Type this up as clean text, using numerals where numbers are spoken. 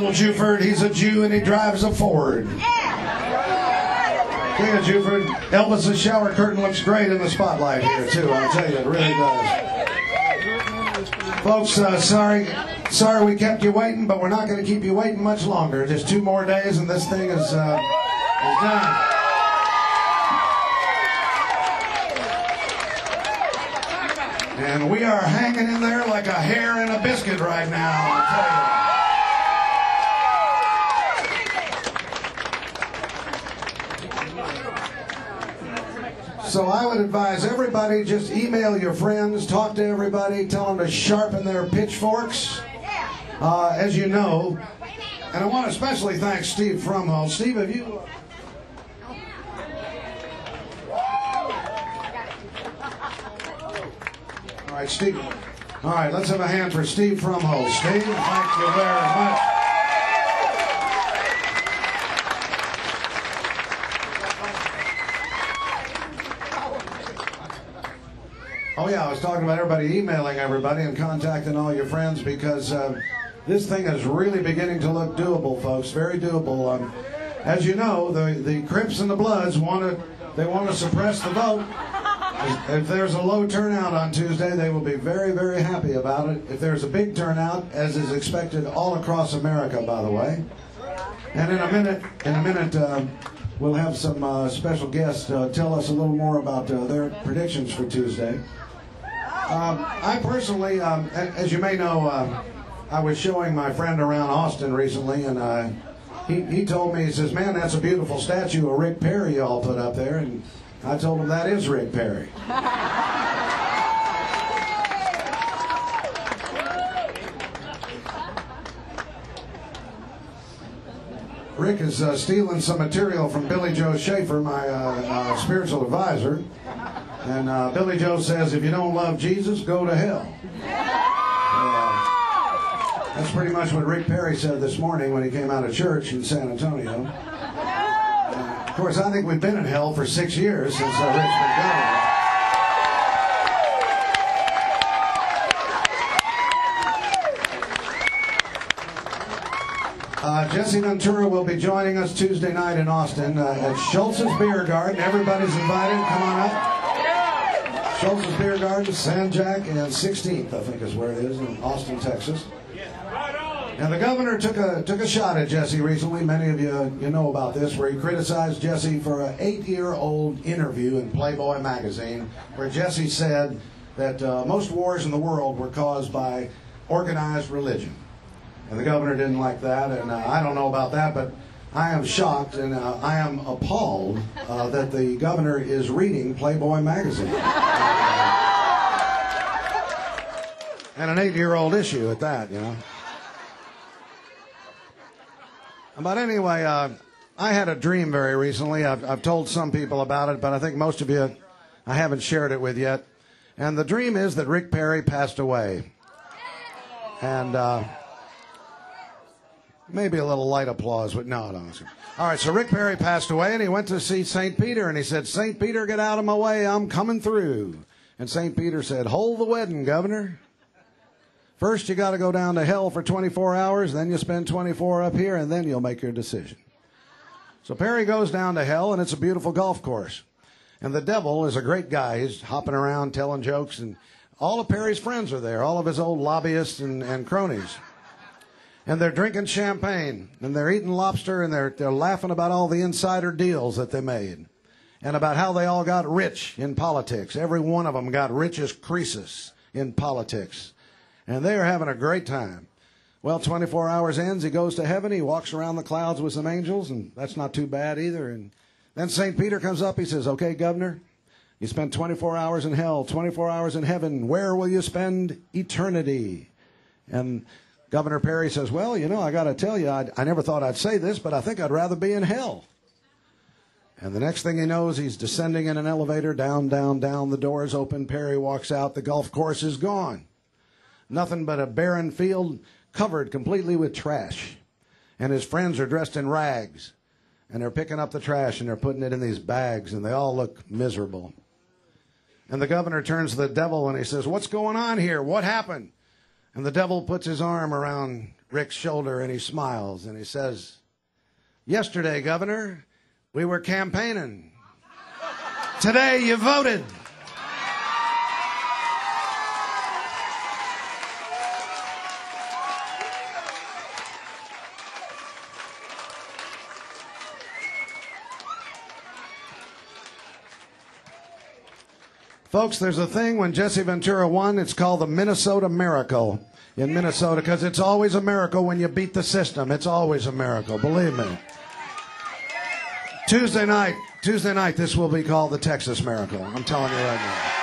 little Juford. He's a Jew and he drives a Ford. King of Juford. Elvis's shower curtain looks great in the spotlight here, too. I'll tell you, it really does. Folks, sorry we kept you waiting, but we're not going to keep you waiting much longer. Just 2 more days and this thing is done. And we are hanging in there like a hair in a biscuit right now, I'll tell you. So I would advise everybody, just email your friends, talk to everybody, tell them to sharpen their pitchforks, as you know. And I want to especially thank Steve Frumhold. Steve, have you... All right, Steve. All right, let's have a hand for Steve Frumhold. Steve, thank you very much. Oh, yeah, I was talking about everybody emailing everybody and contacting all your friends because this thing is really beginning to look doable, folks, very doable. As you know, the Crips and the Bloods want to suppress the vote. If there's a low turnout on Tuesday, they will be very, very happy about it. If there's a big turnout, as is expected all across America, by the way. And in a minute, we'll have some special guests tell us a little more about their predictions for Tuesday. I personally, as you may know, I was showing my friend around Austin recently, and he told me, he says, "Man, that's a beautiful statue of Rick Perry you all put up there." And I told him that is Rick Perry. Rick is stealing some material from Billy Joe Schaefer, my spiritual advisor. And Billy Joe says, if you don't love Jesus, go to hell. So, that's pretty much what Rick Perry said this morning when he came out of church in San Antonio. Of course, I think we've been in hell for 6 years since Rick's been gone. Jesse Ventura will be joining us Tuesday night in Austin at Schultz's Beer Garden. Everybody's invited. Come on up. Schultz's Beer Garden, San Jack, and 16th, I think is where it is, in Austin, Texas. And the governor took a shot at Jesse recently. Many of you know about this, where he criticized Jesse for an 8-year-old interview in Playboy magazine, where Jesse said that most wars in the world were caused by organized religion. And the governor didn't like that, and I don't know about that, but I am shocked and I am appalled that the governor is reading Playboy magazine. And an 8-year-old issue at that, you know. But anyway, I had a dream very recently. I've told some people about it, but I think most of you I haven't shared it with yet. And the dream is that Rick Perry passed away. And maybe a little light applause, but no. All right, so Rick Perry passed away, and he went to see St. Peter, and he said, "St. Peter, get out of my way, I'm coming through." And St. Peter said, "Hold the wedding, Governor. First, you got to go down to hell for 24 hours, then you spend 24 up here, and then you'll make your decision." So Perry goes down to hell, and it's a beautiful golf course. And the devil is a great guy. He's hopping around telling jokes, and all of Perry's friends are there, all of his old lobbyists and cronies. And they're drinking champagne, and they're eating lobster, and they're laughing about all the insider deals that they made, and about how they all got rich in politics. Every one of them got rich as Croesus in politics. And they're having a great time. Well, 24 hours ends, he goes to heaven, he walks around the clouds with some angels, and that's not too bad either. And then St. Peter comes up, he says, "Okay, Governor, you spent 24 hours in hell, 24 hours in heaven. Where will you spend eternity?" And Governor Perry says, "Well, you know, I got to tell you, I never thought I'd say this, but I think I'd rather be in hell." And the next thing he knows, he's descending in an elevator, down, down, down. The doors open. Perry walks out. The golf course is gone. Nothing but a barren field covered completely with trash. And his friends are dressed in rags. And they're picking up the trash and they're putting it in these bags, and they all look miserable. And the governor turns to the devil and he says, "What's going on here? What happened?" And the devil puts his arm around Rick's shoulder, and he smiles, and he says, "Yesterday, Governor, we were campaigning. Today, you voted." Folks, there's a thing when Jesse Ventura won, it's called the Minnesota Miracle in Minnesota, because it's always a miracle when you beat the system. It's always a miracle, believe me. Tuesday night, this will be called the Texas Miracle. I'm telling you right now.